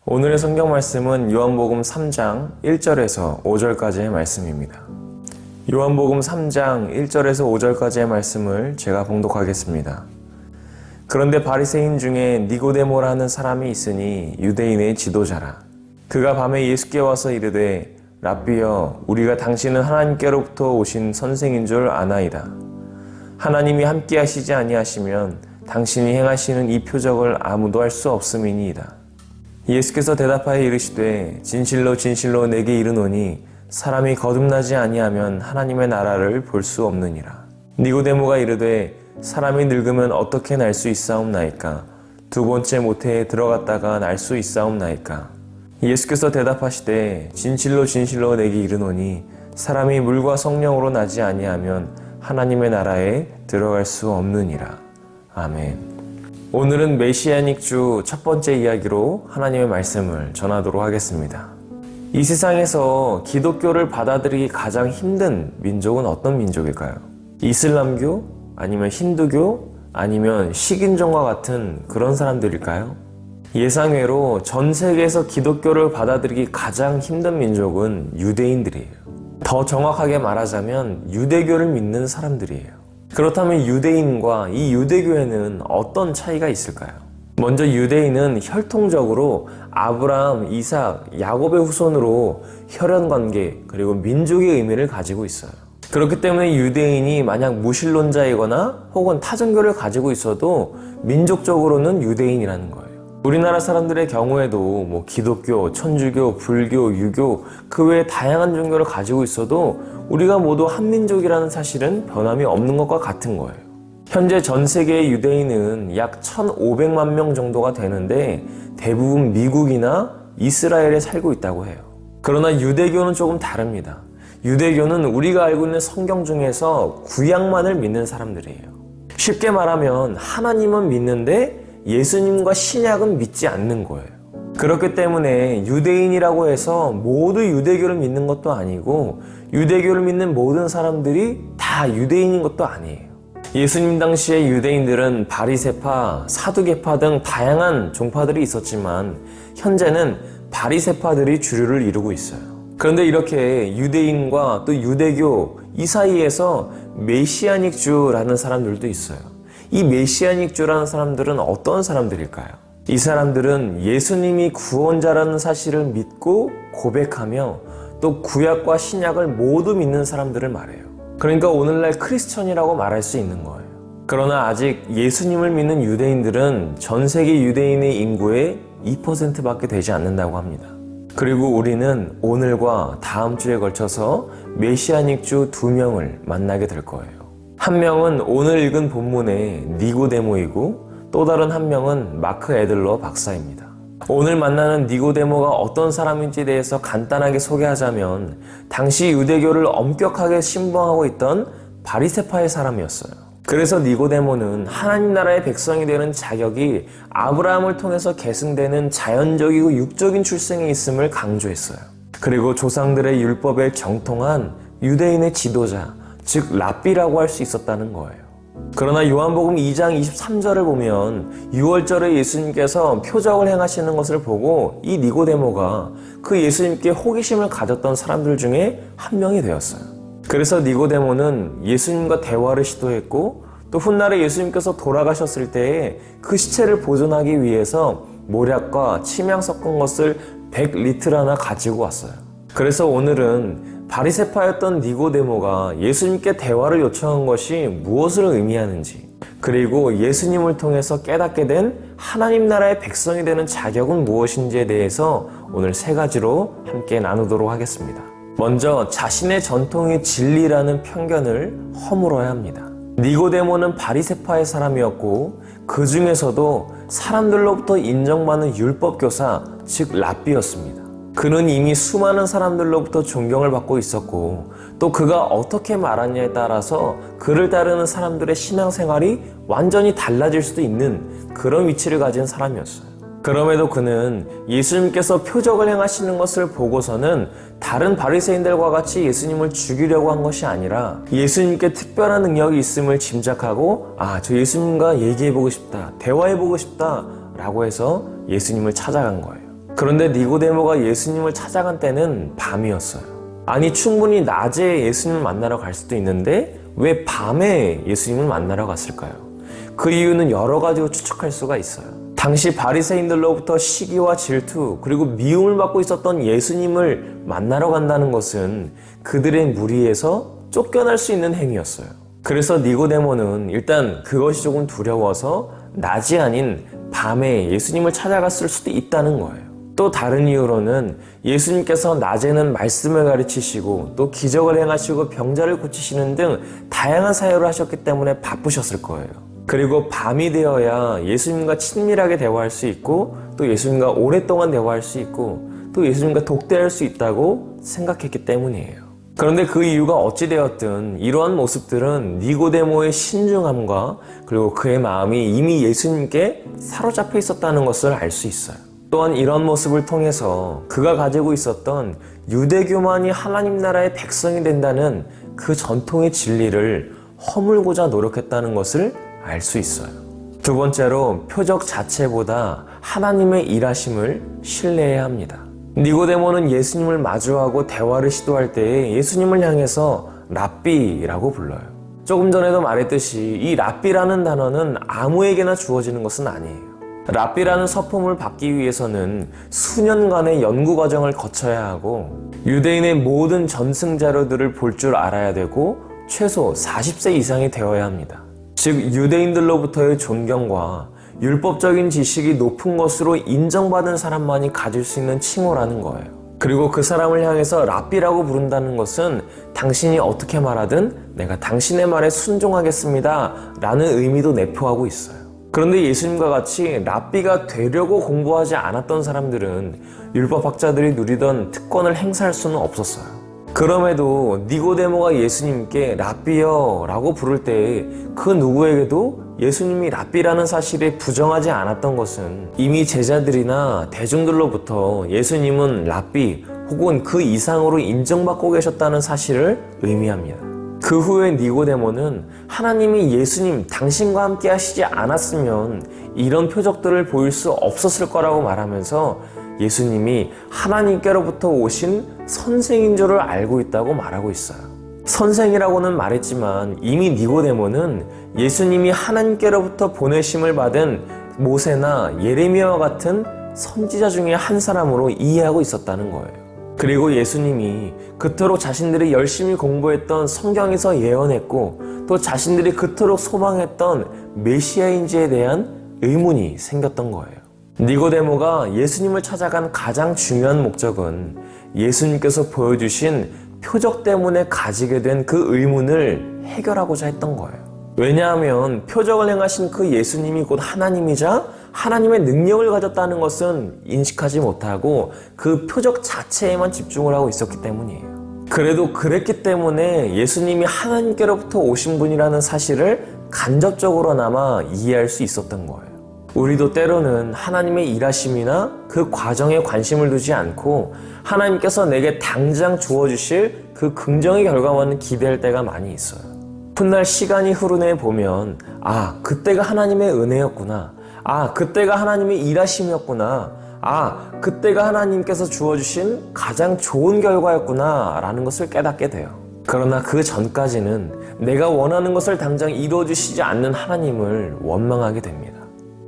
오늘의 성경 말씀은 요한복음 3장 1절에서 5절까지의 말씀입니다. 요한복음 3장 1절에서 5절까지의 말씀을 제가 봉독하겠습니다. 그런데 바리새인 중에 니고데모라 하는 사람이 있으니 유대인의 지도자라. 그가 밤에 예수께 와서 이르되 랍비여, 우리가 당신은 하나님께로부터 오신 선생인 줄 아나이다. 하나님이 함께 하시지 아니하시면 당신이 행하시는 이 표적을 아무도 할 수 없음이니이다. 예수께서 대답하여 이르시되 진실로 진실로 내게 이르노니 사람이 거듭나지 아니하면 하나님의 나라를 볼 수 없느니라. 니고데모가 이르되 사람이 늙으면 어떻게 날 수 있사옵나이까? 두 번째 모태에 들어갔다가 날 수 있사옵나이까? 예수께서 대답하시되 진실로 진실로 내게 이르노니 사람이 물과 성령으로 나지 아니하면 하나님의 나라에 들어갈 수 없느니라. 아멘. 오늘은 메시아닉 주 첫 번째 이야기로 하나님의 말씀을 전하도록 하겠습니다. 이 세상에서 기독교를 받아들이기 가장 힘든 민족은 어떤 민족일까요? 이슬람교? 아니면 힌두교? 아니면 식인종과 같은 그런 사람들일까요? 예상외로 전 세계에서 기독교를 받아들이기 가장 힘든 민족은 유대인들이에요. 더 정확하게 말하자면 유대교를 믿는 사람들이에요. 그렇다면 유대인과 이 유대교에는 어떤 차이가 있을까요? 먼저 유대인은 혈통적으로 아브라함, 이삭, 야곱의 후손으로 혈연관계 그리고 민족의 의미를 가지고 있어요. 그렇기 때문에 유대인이 만약 무신론자이거나 혹은 타종교를 가지고 있어도 민족적으로는 유대인이라는 거예요. 우리나라 사람들의 경우에도 기독교, 천주교, 불교, 유교 그 외에 다양한 종교를 가지고 있어도 우리가 모두 한민족이라는 사실은 변함이 없는 것과 같은 거예요. 현재 전 세계의 유대인은 약 1,500만 명 정도가 되는데 대부분 미국이나 이스라엘에 살고 있다고 해요. 그러나 유대교는 조금 다릅니다. 유대교는 우리가 알고 있는 성경 중에서 구약만을 믿는 사람들이에요. 쉽게 말하면 하나님은 믿는데 예수님과 신약은 믿지 않는 거예요. 그렇기 때문에 유대인이라고 해서 모두 유대교를 믿는 것도 아니고 유대교를 믿는 모든 사람들이 다 유대인인 것도 아니에요. 예수님 당시의 유대인들은 바리새파, 사두개파 등 다양한 종파들이 있었지만 현재는 바리새파들이 주류를 이루고 있어요. 그런데 이렇게 유대인과 또 유대교 이 사이에서 메시아닉 주라는 사람들도 있어요. 이 메시아닉 주라는 사람들은 어떤 사람들일까요? 이 사람들은 예수님이 구원자라는 사실을 믿고 고백하며 또 구약과 신약을 모두 믿는 사람들을 말해요. 그러니까 오늘날 크리스천이라고 말할 수 있는 거예요. 그러나 아직 예수님을 믿는 유대인들은 전 세계 유대인의 인구의 2%밖에 되지 않는다고 합니다. 그리고 우리는 오늘과 다음 주에 걸쳐서 메시아닉 주 2명을 만나게 될 거예요. 한 명은 오늘 읽은 본문의 니고데모이고 또 다른 한 명은 마크 애들러 박사입니다. 오늘 만나는 니고데모가 어떤 사람인지에 대해서 간단하게 소개하자면 당시 유대교를 엄격하게 신봉하고 있던 바리새파의 사람이었어요. 그래서 니고데모는 하나님 나라의 백성이 되는 자격이 아브라함을 통해서 계승되는 자연적이고 육적인 출생에 있음을 강조했어요. 그리고 조상들의 율법에 정통한 유대인의 지도자, 즉 랍비라고 할 수 있었다는 거예요. 그러나 요한복음 2장 23절을 보면 6월절에 예수님께서 표적을 행하시는 것을 보고 이 니고데모가 그 예수님께 호기심을 가졌던 사람들 중에 한 명이 되었어요. 그래서 니고데모는 예수님과 대화를 시도했고 또 훗날에 예수님께서 돌아가셨을 때에 그 시체를 보존하기 위해서 모략과 침향 섞은 것을 100리터 하나 가지고 왔어요. 그래서 오늘은 바리새파였던 니고데모가 예수님께 대화를 요청한 것이 무엇을 의미하는지, 그리고 예수님을 통해서 깨닫게 된 하나님 나라의 백성이 되는 자격은 무엇인지에 대해서 오늘 3가지로 함께 나누도록 하겠습니다. 먼저 자신의 전통이 진리라는 편견을 허물어야 합니다. 니고데모는 바리새파의 사람이었고 그 중에서도 사람들로부터 인정받는 율법교사, 즉 랍비였습니다. 그는 이미 수많은 사람들로부터 존경을 받고 있었고 또 그가 어떻게 말하냐에 따라서 그를 따르는 사람들의 신앙생활이 완전히 달라질 수도 있는 그런 위치를 가진 사람이었어요. 그럼에도 그는 예수님께서 표적을 행하시는 것을 보고서는 다른 바리새인들과 같이 예수님을 죽이려고 한 것이 아니라 예수님께 특별한 능력이 있음을 짐작하고 저 예수님과 얘기해보고 싶다, 대화해보고 싶다 라고 해서 예수님을 찾아간 거예요. 그런데 니고데모가 예수님을 찾아간 때는 밤이었어요. 아니, 충분히 낮에 예수님을 만나러 갈 수도 있는데 왜 밤에 예수님을 만나러 갔을까요? 그 이유는 여러 가지로 추측할 수가 있어요. 당시 바리새인들로부터 시기와 질투 그리고 미움을 받고 있었던 예수님을 만나러 간다는 것은 그들의 무리에서 쫓겨날 수 있는 행위였어요. 그래서 니고데모는 일단 그것이 조금 두려워서 낮이 아닌 밤에 예수님을 찾아갔을 수도 있다는 거예요. 또 다른 이유로는 예수님께서 낮에는 말씀을 가르치시고 또 기적을 행하시고 병자를 고치시는 등 다양한 사역을 하셨기 때문에 바쁘셨을 거예요. 그리고 밤이 되어야 예수님과 친밀하게 대화할 수 있고 또 예수님과 오랫동안 대화할 수 있고 또 예수님과 독대할 수 있다고 생각했기 때문이에요. 그런데 그 이유가 어찌되었든 이러한 모습들은 니고데모의 신중함과 그리고 그의 마음이 이미 예수님께 사로잡혀 있었다는 것을 알 수 있어요. 또한 이런 모습을 통해서 그가 가지고 있었던 유대교만이 하나님 나라의 백성이 된다는 그 전통의 진리를 허물고자 노력했다는 것을 알 수 있어요. 두 번째로 표적 자체보다 하나님의 일하심을 신뢰해야 합니다. 니고데모는 예수님을 마주하고 대화를 시도할 때에 예수님을 향해서 랍비라고 불러요. 조금 전에도 말했듯이 이 랍비라는 단어는 아무에게나 주어지는 것은 아니에요. 랍비라는 서품을 받기 위해서는 수년간의 연구 과정을 거쳐야 하고 유대인의 모든 전승 자료들을 볼 줄 알아야 되고 최소 40세 이상이 되어야 합니다. 즉 유대인들로부터의 존경과 율법적인 지식이 높은 것으로 인정받은 사람만이 가질 수 있는 칭호라는 거예요. 그리고 그 사람을 향해서 랍비라고 부른다는 것은 당신이 어떻게 말하든 내가 당신의 말에 순종하겠습니다 라는 의미도 내포하고 있어요. 그런데 예수님과 같이 랍비가 되려고 공부하지 않았던 사람들은 율법학자들이 누리던 특권을 행사할 수는 없었어요. 그럼에도 니고데모가 예수님께 랍비여 라고 부를 때 그 누구에게도 예수님이 랍비라는 사실에 부정하지 않았던 것은 이미 제자들이나 대중들로부터 예수님은 랍비 혹은 그 이상으로 인정받고 계셨다는 사실을 의미합니다. 그 후에 니고데모는 하나님이 예수님 당신과 함께 하시지 않았으면 이런 표적들을 보일 수 없었을 거라고 말하면서 예수님이 하나님께로부터 오신 선생인 줄을 알고 있다고 말하고 있어요. 선생이라고는 말했지만 이미 니고데모는 예수님이 하나님께로부터 보내심을 받은 모세나 예레미야와 같은 선지자 중에 한 사람으로 이해하고 있었다는 거예요. 그리고 예수님이 그토록 자신들이 열심히 공부했던 성경에서 예언했고 또 자신들이 그토록 소망했던 메시아인지에 대한 의문이 생겼던 거예요. 니고데모가 예수님을 찾아간 가장 중요한 목적은 예수님께서 보여주신 표적 때문에 가지게 된 그 의문을 해결하고자 했던 거예요. 왜냐하면 표적을 행하신 그 예수님이 곧 하나님이자 하나님의 능력을 가졌다는 것은 인식하지 못하고 그 표적 자체에만 집중을 하고 있었기 때문이에요. 그래도 그랬기 때문에 예수님이 하나님께로부터 오신 분이라는 사실을 간접적으로나마 이해할 수 있었던 거예요. 우리도 때로는 하나님의 일하심이나 그 과정에 관심을 두지 않고 하나님께서 내게 당장 주어주실 그 긍정의 결과만을 기대할 때가 많이 있어요. 훗날 시간이 흐르네 보면 그때가 하나님의 은혜였구나. 그때가 하나님의 일하심이었구나. 그때가 하나님께서 주어주신 가장 좋은 결과였구나 라는 것을 깨닫게 돼요. 그러나 그 전까지는 내가 원하는 것을 당장 이루어주시지 않는 하나님을 원망하게 됩니다.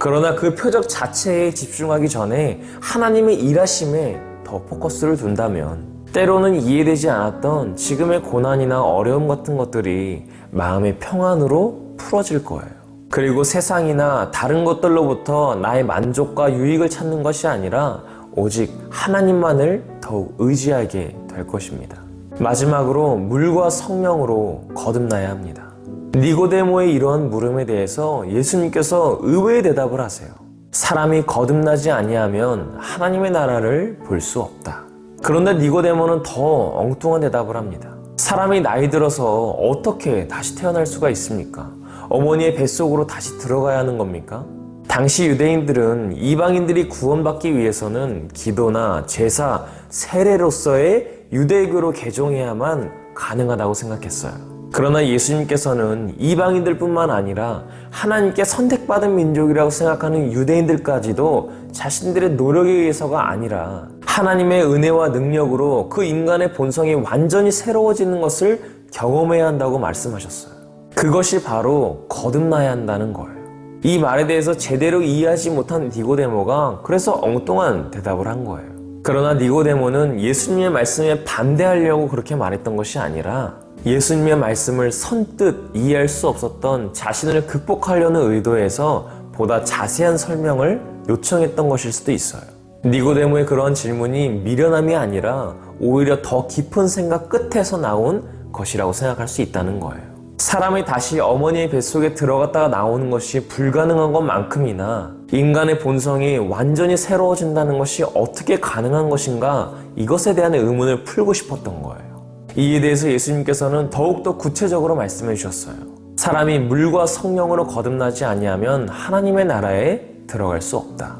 그러나 그 표적 자체에 집중하기 전에 하나님의 일하심에 더 포커스를 둔다면 때로는 이해되지 않았던 지금의 고난이나 어려움 같은 것들이 마음의 평안으로 풀어질 거예요. 그리고 세상이나 다른 것들로부터 나의 만족과 유익을 찾는 것이 아니라 오직 하나님만을 더욱 의지하게 될 것입니다. 마지막으로 물과 성령으로 거듭나야 합니다. 니고데모의 이러한 물음에 대해서 예수님께서 의외의 대답을 하세요. 사람이 거듭나지 아니하면 하나님의 나라를 볼 수 없다. 그런데 니고데모는 더 엉뚱한 대답을 합니다. 사람이 나이 들어서 어떻게 다시 태어날 수가 있습니까? 어머니의 뱃속으로 다시 들어가야 하는 겁니까? 당시 유대인들은 이방인들이 구원받기 위해서는 기도나 제사, 세례로서의 유대교로 개종해야만 가능하다고 생각했어요. 그러나 예수님께서는 이방인들 뿐만 아니라 하나님께 선택받은 민족이라고 생각하는 유대인들까지도 자신들의 노력에 의해서가 아니라 하나님의 은혜와 능력으로 그 인간의 본성이 완전히 새로워지는 것을 경험해야 한다고 말씀하셨어요. 그것이 바로 거듭나야 한다는 거예요. 이 말에 대해서 제대로 이해하지 못한 니고데모가 그래서 엉뚱한 대답을 한 거예요. 그러나 니고데모는 예수님의 말씀에 반대하려고 그렇게 말했던 것이 아니라 예수님의 말씀을 선뜻 이해할 수 없었던 자신을 극복하려는 의도에서 보다 자세한 설명을 요청했던 것일 수도 있어요. 니고데모의 그런 질문이 미련함이 아니라 오히려 더 깊은 생각 끝에서 나온 것이라고 생각할 수 있다는 거예요. 사람이 다시 어머니의 뱃속에 들어갔다가 나오는 것이 불가능한 것만큼이나 인간의 본성이 완전히 새로워진다는 것이 어떻게 가능한 것인가, 이것에 대한 의문을 풀고 싶었던 거예요. 이에 대해서 예수님께서는 더욱더 구체적으로 말씀해 주셨어요. 사람이 물과 성령으로 거듭나지 아니하면 하나님의 나라에 들어갈 수 없다.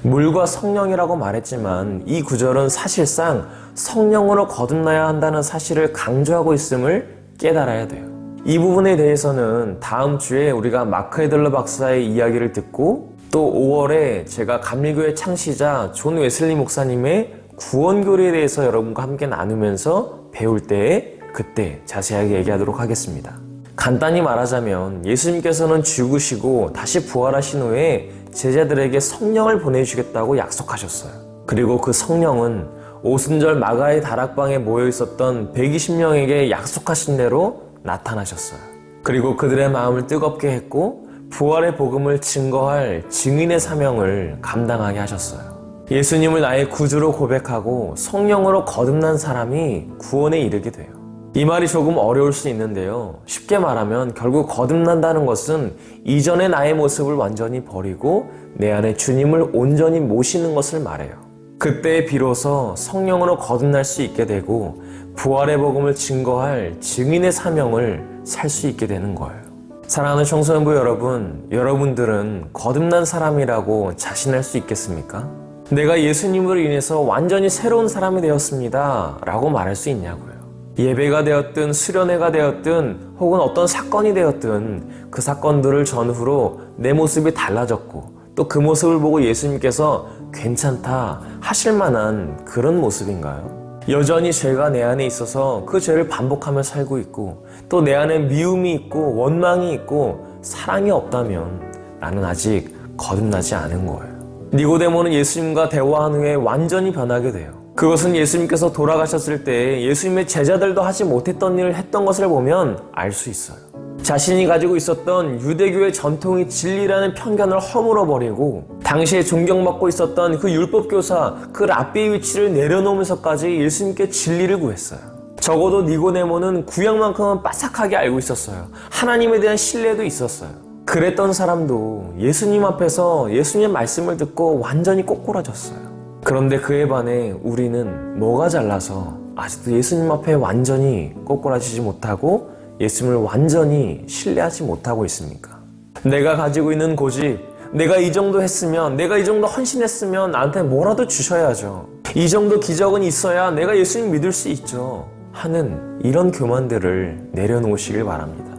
물과 성령이라고 말했지만 이 구절은 사실상 성령으로 거듭나야 한다는 사실을 강조하고 있음을 깨달아야 돼요. 이 부분에 대해서는 다음 주에 우리가 마크 헤들러 박사의 이야기를 듣고 또 5월에 제가 감리교회 창시자 존 웨슬리 목사님의 구원교리에 대해서 여러분과 함께 나누면서 배울 때에 그때 자세하게 얘기하도록 하겠습니다. 간단히 말하자면 예수님께서는 죽으시고 다시 부활하신 후에 제자들에게 성령을 보내주겠다고 약속하셨어요. 그리고 그 성령은 오순절 마가의 다락방에 모여 있었던 120명에게 약속하신 대로 나타나셨어요. 그리고 그들의 마음을 뜨겁게 했고 부활의 복음을 증거할 증인의 사명을 감당하게 하셨어요. 예수님을 나의 구주로 고백하고 성령으로 거듭난 사람이 구원에 이르게 돼요. 이 말이 조금 어려울 수 있는데요. 쉽게 말하면 결국 거듭난다는 것은 이전의 나의 모습을 완전히 버리고 내 안에 주님을 온전히 모시는 것을 말해요. 그때 비로소 성령으로 거듭날 수 있게 되고 부활의 복음을 증거할 증인의 사명을 살 수 있게 되는 거예요. 사랑하는 청소년부 여러분, 여러분들은 거듭난 사람이라고 자신할 수 있겠습니까? 내가 예수님으로 인해서 완전히 새로운 사람이 되었습니다 라고 말할 수 있냐고요. 예배가 되었든 수련회가 되었든 혹은 어떤 사건이 되었든 그 사건들을 전후로 내 모습이 달라졌고 또 그 모습을 보고 예수님께서 괜찮다 하실 만한 그런 모습인가요? 여전히 죄가 내 안에 있어서 그 죄를 반복하며 살고 있고 또 내 안에 미움이 있고 원망이 있고 사랑이 없다면 나는 아직 거듭나지 않은 거예요. 니고데모는 예수님과 대화한 후에 완전히 변하게 돼요. 그것은 예수님께서 돌아가셨을 때 예수님의 제자들도 하지 못했던 일을 했던 것을 보면 알 수 있어요. 자신이 가지고 있었던 유대교의 전통이 진리라는 편견을 허물어버리고 당시에 존경받고 있었던 그 율법교사, 그 랍비의 위치를 내려놓으면서까지 예수님께 진리를 구했어요. 적어도 니고데모는 구약만큼은 빠삭하게 알고 있었어요. 하나님에 대한 신뢰도 있었어요. 그랬던 사람도 예수님 앞에서 예수님의 말씀을 듣고 완전히 꼬꾸라졌어요. 그런데 그에 반해 우리는 뭐가 잘나서 아직도 예수님 앞에 완전히 꼬꾸라지지 못하고 예수님을 완전히 신뢰하지 못하고 있습니까? 내가 가지고 있는 고집, 내가 이 정도 했으면, 내가 이 정도 헌신했으면 나한테 뭐라도 주셔야죠. 이 정도 기적은 있어야 내가 예수님 믿을 수 있죠. 하는 이런 교만들을 내려놓으시길 바랍니다.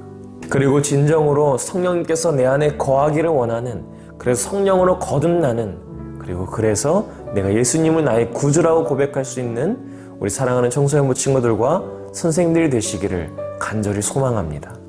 그리고 진정으로 성령님께서 내 안에 거하기를 원하는, 그래서 성령으로 거듭나는, 그리고 그래서 내가 예수님을 나의 구주라고 고백할 수 있는 우리 사랑하는 청소년부 친구들과 선생님들이 되시기를 간절히 소망합니다.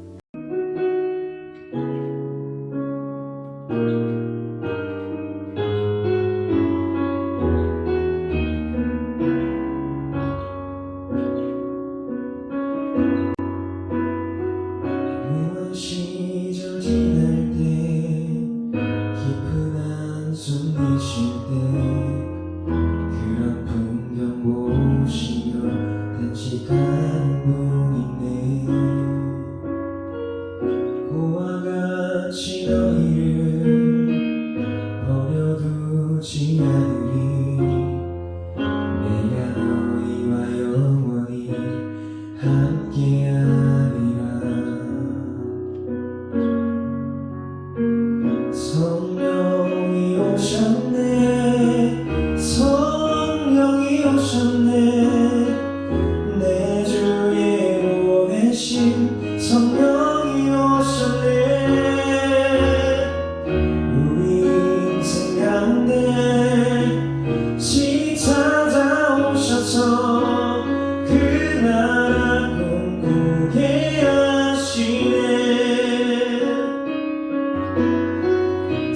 내 주의 보내신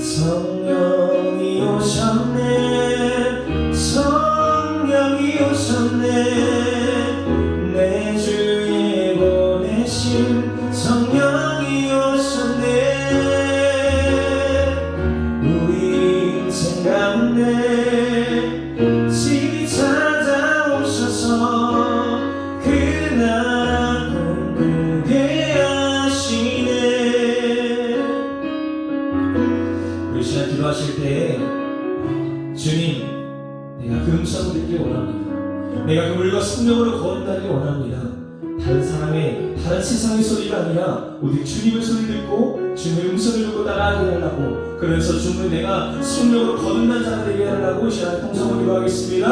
성령이 오셨네 성령이 오셨네 내 주에 보내신 성령이 오셨네 우리 인생 가운데 친히 찾아오셔서 그날 꿈꾸게 하시네. 우리 시간 기도하실 때 주님 내가 그 음성을 듣길 원합니다. 내가 그 물과 성령으로 거듭나길 원합니다. 다른 사람의 다른 세상의 소리가 아니라 오직 주님의 소리 듣고 주님의 음성을 듣고 따라하게 하려고 그래서 주님 내가 성령으로 거듭난 자가 되게 하려고 시간 통성을 기도하겠습니다.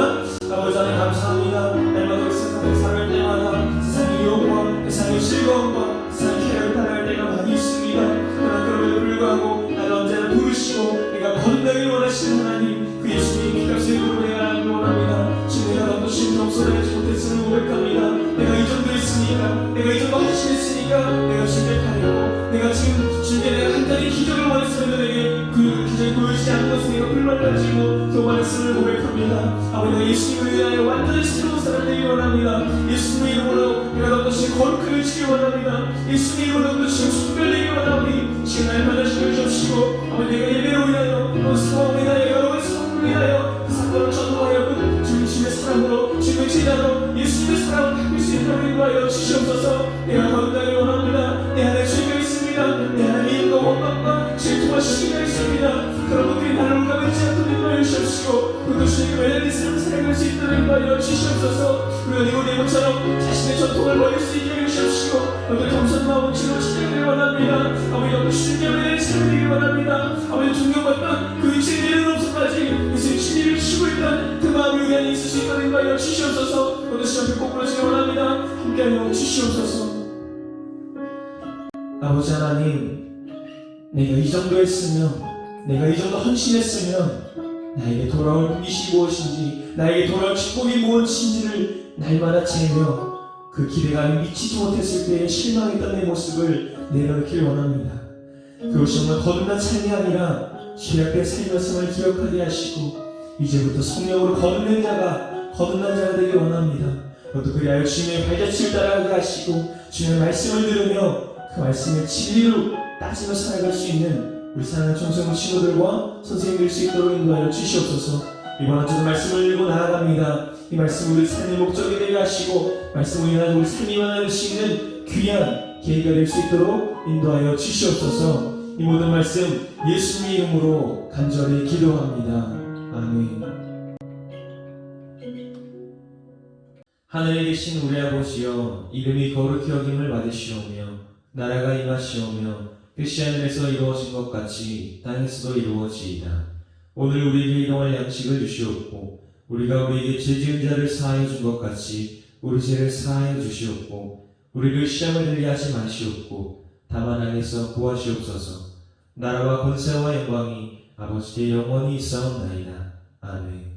아버지 하나님 감사합니다. 날마다 세상을 살아갈 때마다 세상의 유혹과 세상의 즐거움과 세상의 쾌락을 따라갈 때가 많이 있습니다. 그러나 그럼에도 불구하고 나를 언제나 부르시고 내가 거듭나길 원하시는 하나님 그 예수님 기값의 이름으로 내가 알기 원합니다. 주님 내가 너무 심정소리 하지 못했음을 고백합니다. 내가 이 정도 했으니까 내가 이 정도 헌신했으니까 내가 주님께 바라고 내가 지금 주님께 내가 간단히 기적을 원했으면 내게 그 기적이 보여지지 않는 것을 내가 불만가지고 교만했음을 고백합니다. 아버지 내가 예수님을 위하여 완전히 새로운 사람 되기 원합니다. 예수님의 이름으로 내가 너무시 거룩하게 지기 원합니다. 예수님의 이름으로 너무시 순별되기 원하오니 지금 날마다 신을 주시고 아버지 내가 예배로 위하여 또 사랑을 위하여 여러분의 성물을 위하여 그 사건을 전도하여 주님의 사랑으로 주님의 제자로 예수님의 사랑을 바꿀 수 있도록 인도하여 주시옵소서. 내가 거듭나길 원합니다. 내 안에 죄가 있습니다. 내 안에 인도 원망과 질투와 시기가 있습니다. 그런 것들이 나를 올가매지 않도록 인도하여 주시옵시고 그것도 주님의 외래의 삶을 살아갈 수 있도록 인도하여 주시옵소서. 우리가 니고데모처럼 자신의 전통을 버릴 수 있게 해 주시옵시고 너도 겸손 마음으로 주로 찾아가길 원합니다. 아버지 너도 주님의 외래의 삶을 되길 원합니다. 아버지 존경받던 그 위치에 내려놓음까지 예수님 진리를 주시고 있던 그 마음이 우리 안에 있을 수 있도록 인도하여 주시옵소서. 너도 시험을 꼭 부러지길 원합니다. 함께하여 주시옵소서. 아버지 하나님 내가 이 정도 했으면 내가 이 정도 헌신했으면 나에게 돌아올 분이시 무엇인지 나에게 돌아올 축복이 무엇인지를 날마다 채며 그 기대감이 미치지 못했을 때의 실망했던 내 모습을 내려놓기를 원합니다. 그것이 정말 거듭난 삶이 아니라 죄악된 삶이었음을 기억하게 하시고 이제부터 성령으로 거듭난 자가 되길 원합니다. 너도 그리하여 주님의 발자취를 따라가게 하시고 주님의 말씀을 들으며 그 말씀의 진리로 따지며 살아갈 수 있는 우리 사랑하는 청소년 친구들과 선생님 될 수 있도록 인도하여 주시옵소서. 이번 한 주도 말씀을 읽고 나아갑니다. 이 말씀을 우리 삶의 목적이 되게 하시고 말씀을 인하여 우리 삶이 만날 수 있는 귀한 계기가 될 수 있도록 인도하여 주시옵소서. 이 모든 말씀 예수님의 이름으로 간절히 기도합니다. 아멘. 하늘에 계신 우리 아버지여 이름이 거룩히 여김을 받으시오며 나라가 임하시오며 뜻이 하늘에서 이루어진 것 같이 땅에서도 이루어지이다. 오늘 우리에게 일용할 양식을 주시옵고 우리가 우리에게 죄 지은 자를 사하여 준 것 같이 우리 죄를 사하여 주시옵고 우리를 시험에 들게 하지 마시옵고 다만 악에서 구하시옵소서. 나라와 권세와 영광이 아버지께 영원히 있사옵나이다. 아멘.